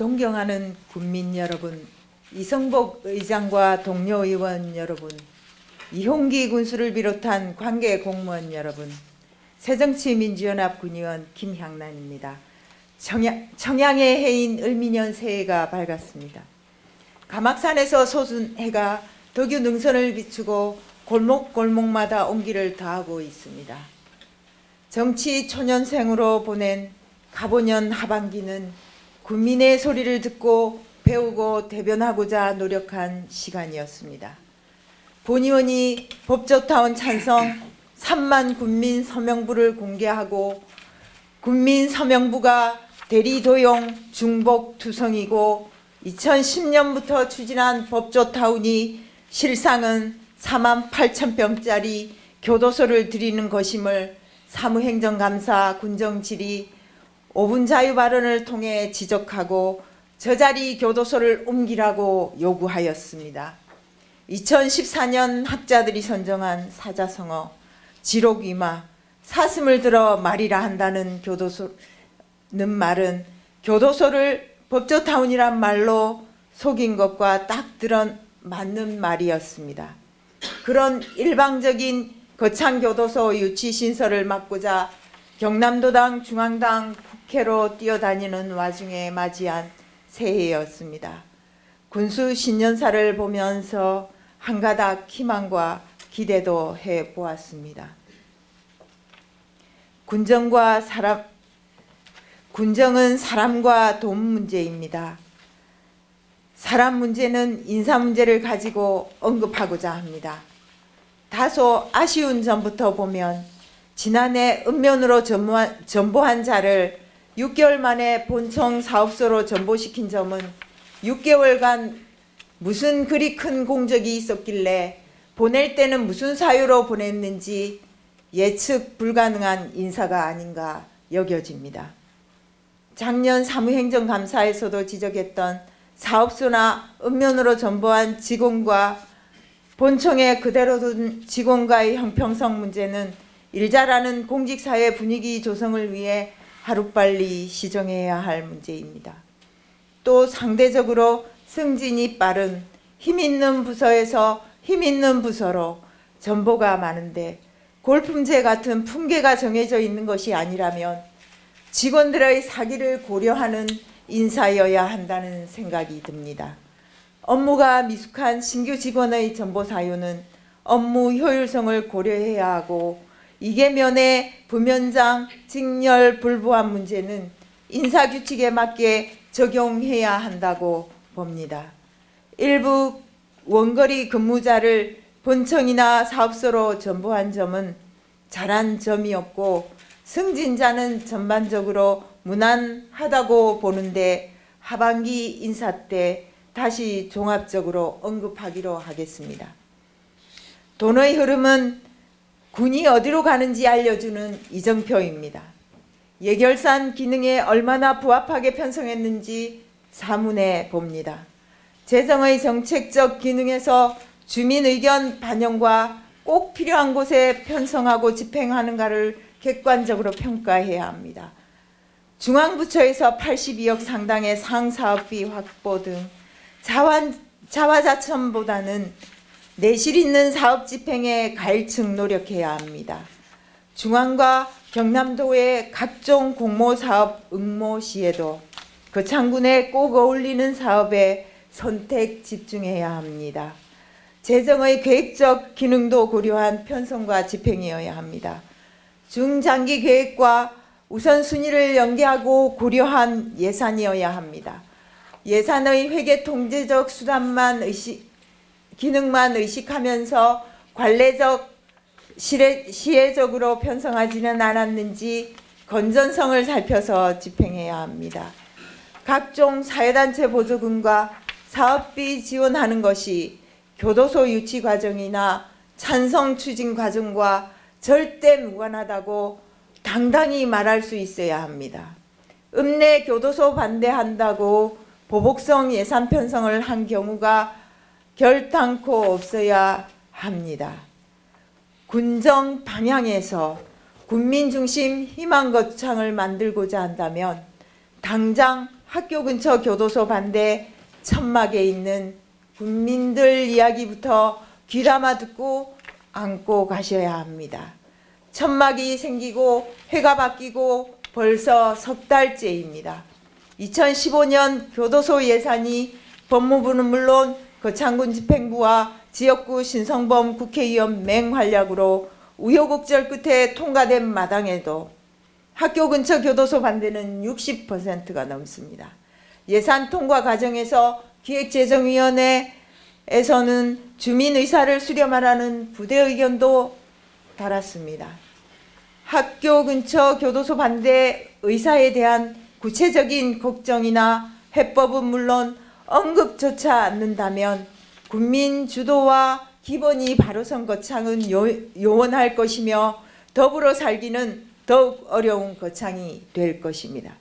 존경하는 국민 여러분, 이성복 의장과 동료 의원 여러분, 이홍기 군수를 비롯한 관계 공무원 여러분, 새정치민주연합 군의원 김향란입니다. 청양의 해인 을미년 새해가 밝았습니다. 가막산에서 솟은 해가 덕유 능선을 비추고 골목골목마다 온기를 더하고 있습니다. 정치 초년생으로 보낸 가보년 하반기는 국민의 소리를 듣고 배우고 대변하고자 노력한 시간이었습니다. 본의원이 법조타운 찬성 3만 국민 서명부를 공개하고 국민 서명부가 대리도용 중복 투성이고 2010년부터 추진한 법조타운이 실상은 4만 8천 평짜리 교도소를 드리는 것임을 사무행정감사 군정질의 5분 자유발언을 통해 지적하고 저 자리 교도소를 옮기라고 요구하였습니다. 2014년 학자들이 선정한 사자성어, 지록위마, 사슴을 들어 말이라 한다는 교도소는 말은 교도소를 법조타운이란 말로 속인 것과 딱 들어맞는 말이었습니다. 그런 일방적인 거창교도소 유치 신설을 막고자 경남도당 중앙당 국회로 뛰어다니는 와중에 맞이한 새해였습니다. 군수 신년사를 보면서 한가닥 희망과 기대도 해보았습니다. 군정은 사람과 돈 문제입니다. 사람 문제는 인사 문제를 가지고 언급하고자 합니다. 다소 아쉬운 점부터 보면 지난해 읍면으로 전보한 자를 6개월 만에 본청 사업소로 전보시킨 점은 6개월간 무슨 그리 큰 공적이 있었길래 보낼 때는 무슨 사유로 보냈는지 예측 불가능한 인사가 아닌가 여겨집니다. 작년 사무행정감사에서도 지적했던 사업소나 읍면으로 전보한 직원과 본청에 그대로 둔 직원과의 형평성 문제는 일 잘하는 공직사회 분위기 조성을 위해 하루빨리 시정해야 할 문제입니다. 또 상대적으로 승진이 빠른 힘있는 부서에서 힘있는 부서로 전보가 많은데 골품제 같은 품계가 정해져 있는 것이 아니라면 직원들의 사기를 고려하는 인사여야 한다는 생각이 듭니다. 업무가 미숙한 신규 직원의 전보 사유는 업무 효율성을 고려해야 하고 이계면의 부면장, 직렬, 불부한 문제는 인사규칙에 맞게 적용해야 한다고 봅니다. 일부 원거리 근무자를 본청이나 사업소로 전보한 점은 잘한 점이었고 승진자는 전반적으로 무난하다고 보는데 하반기 인사 때 다시 종합적으로 언급하기로 하겠습니다. 돈의 흐름은 군이 어디로 가는지 알려주는 이정표입니다. 예결산 기능에 얼마나 부합하게 편성했는지 자문해 봅니다. 재정의 정책적 기능에서 주민 의견 반영과 꼭 필요한 곳에 편성하고 집행하는가를 객관적으로 평가해야 합니다. 중앙부처에서 82억 상당의 상사업비 확보 등 자화자찬보다는 내실 있는 사업 집행에 가일층 노력해야 합니다. 중앙과 경남도의 각종 공모사업 응모 시에도 거창군에 꼭 어울리는 사업에 선택 집중해야 합니다. 재정의 계획적 기능도 고려한 편성과 집행이어야 합니다. 중장기 계획과 우선순위를 연계하고 고려한 예산이어야 합니다. 예산의 회계 통제적 기능만 의식하면서 관례적 시혜적으로 편성하지는 않았는지 건전성을 살펴서 집행해야 합니다. 각종 사회단체 보조금과 사업비 지원하는 것이 교도소 유치 과정이나 찬성 추진 과정과 절대 무관하다고 당당히 말할 수 있어야 합니다. 읍내 교도소 반대한다고 보복성 예산 편성을 한 경우가 결단코 없어야 합니다. 군정 방향에서 국민중심 희망거창을 만들고자 한다면 당장 학교 근처 교도소 반대 천막에 있는 군민들 이야기부터 귀담아 듣고 안고 가셔야 합니다. 천막이 생기고 해가 바뀌고 벌써 석 달째입니다. 2015년 교도소 예산이 법무부는 물론 거창군 집행부와 지역구 신성범 국회의원 맹활약으로 우여곡절 끝에 통과된 마당에도 학교 근처 교도소 반대는 60%가 넘습니다. 예산 통과 과정에서 기획재정위원회에서는 주민 의사를 수렴하라는 부대 의견도 달았습니다. 학교 근처 교도소 반대 의사에 대한 구체적인 걱정이나 해법은 물론 언급조차 않는다면 국민 주도와 기본이 바로 선 거창은 요원할 것이며 더불어 살기는 더욱 어려운 거창이 될 것입니다.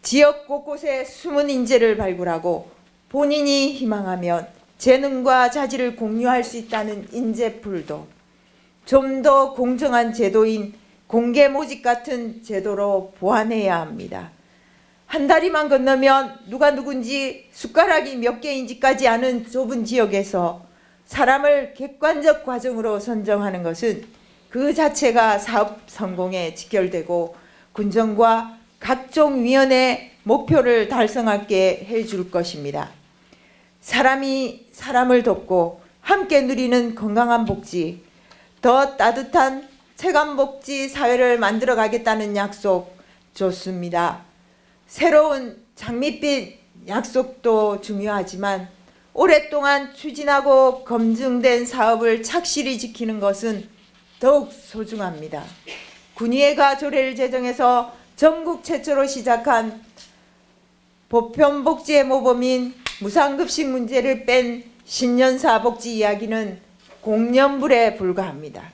지역 곳곳에 숨은 인재를 발굴하고 본인이 희망하면 재능과 자질을 공유할 수 있다는 인재풀도 좀 더 공정한 제도인 공개 모집 같은 제도로 보완해야 합니다. 한 다리만 건너면 누가 누군지 숟가락이 몇 개인지까지 아는 좁은 지역에서 사람을 객관적 과정으로 선정하는 것은 그 자체가 사업 성공에 직결되고 군정과 각종 위원회 목표를 달성하게 해줄 것입니다. 사람이 사람을 돕고 함께 누리는 건강한 복지, 더 따뜻한 체감복지 사회를 만들어 가겠다는 약속 좋습니다. 새로운 장밋빛 약속도 중요하지만 오랫동안 추진하고 검증된 사업을 착실히 지키는 것은 더욱 소중합니다. 군의회가 조례를 제정해서 전국 최초로 시작한 보편복지의 모범인 무상급식 문제를 뺀 신년사 복지 이야기는 공연불에 불과합니다.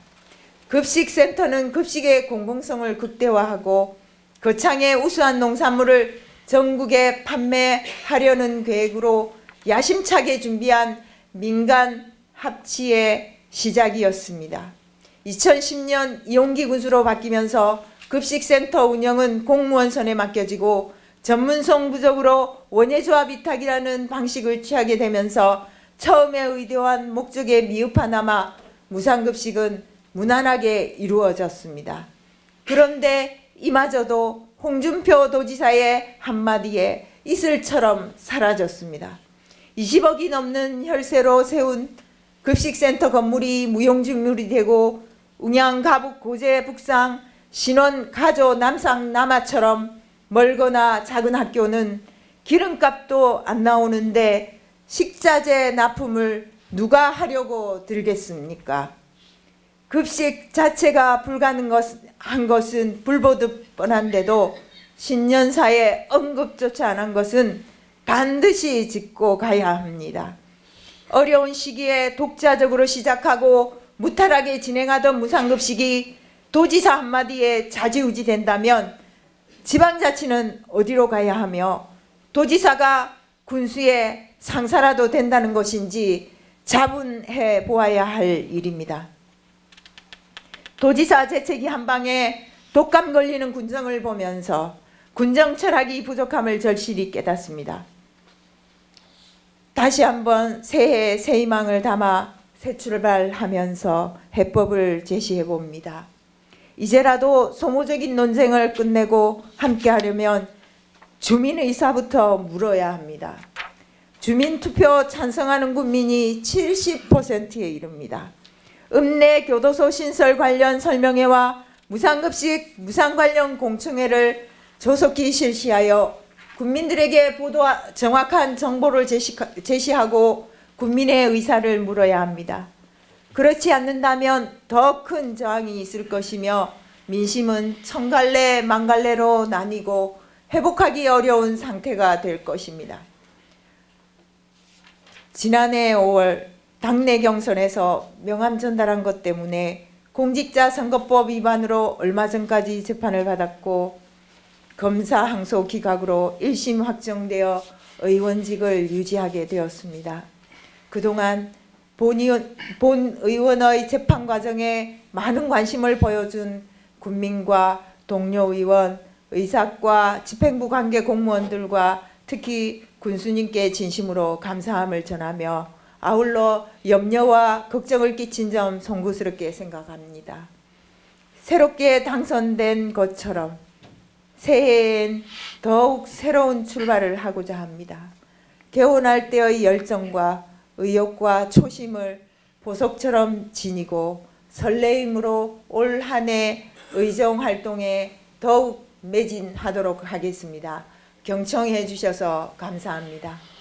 급식센터는 급식의 공공성을 극대화하고 거창의 우수한 농산물을 전국에 판매하려는 계획으로 야심차게 준비한 민간 합치의 시작이었습니다. 2010년 이용기 군수로 바뀌면서 급식센터 운영은 공무원 손에 맡겨지고 전문성 부족으로 원예조합 위탁이라는 방식을 취하게 되면서 처음에 의도한 목적에 미흡하나마 무상급식은 무난하게 이루어졌습니다. 그런데 이마저도 홍준표 도지사의 한마디에 이슬처럼 사라졌습니다. 20억이 넘는 혈세로 세운 급식센터 건물이 무용지물이 되고 웅양, 가북, 고제, 북상, 신원, 가조, 남상, 남하처럼 멀거나 작은 학교는 기름값도 안 나오는데 식자재 납품을 누가 하려고 들겠습니까? 급식 자체가 불가능한 것은 불보듯 뻔한데도 신년사에 언급조차 안 한 것은 반드시 짚고 가야 합니다. 어려운 시기에 독자적으로 시작하고 무탈하게 진행하던 무상급식이 도지사 한마디에 좌지우지 된다면 지방자치는 어디로 가야 하며 도지사가 군수의 상사라도 된다는 것인지 자문해 보아야 할 일입니다. 도지사 재채기 한 방에 독감 걸리는 군정을 보면서 군정 철학이 부족함을 절실히 깨닫습니다. 다시 한번 새해 새 희망을 담아 새 출발하면서 해법을 제시해 봅니다. 이제라도 소모적인 논쟁을 끝내고 함께하려면 주민의사부터 물어야 합니다. 주민투표 찬성하는 국민이 70%에 이릅니다. 읍내 교도소 신설 관련 설명회와 무상급식, 무상 관련 공청회를 조속히 실시하여 국민들에게 정확한 정보를 제시하고 국민의 의사를 물어야 합니다. 그렇지 않는다면 더 큰 저항이 있을 것이며 민심은 천갈래 만갈래로 나뉘고 회복하기 어려운 상태가 될 것입니다. 지난해 5월 당내 경선에서 명함 전달한 것 때문에 공직자 선거법 위반으로 얼마 전까지 재판을 받았고 검사 항소 기각으로 1심 확정되어 의원직을 유지하게 되었습니다. 그동안 본 의원의 재판 과정에 많은 관심을 보여준 국민과 동료 의원, 의사과 집행부 관계 공무원들과 특히 군수님께 진심으로 감사함을 전하며 아울러 염려와 걱정을 끼친 점 송구스럽게 생각합니다. 새롭게 당선된 것처럼 새해엔 더욱 새로운 출발을 하고자 합니다. 개원할 때의 열정과 의욕과 초심을 보석처럼 지니고 설레임으로 올 한 해 의정활동에 더욱 매진하도록 하겠습니다. 경청해 주셔서 감사합니다.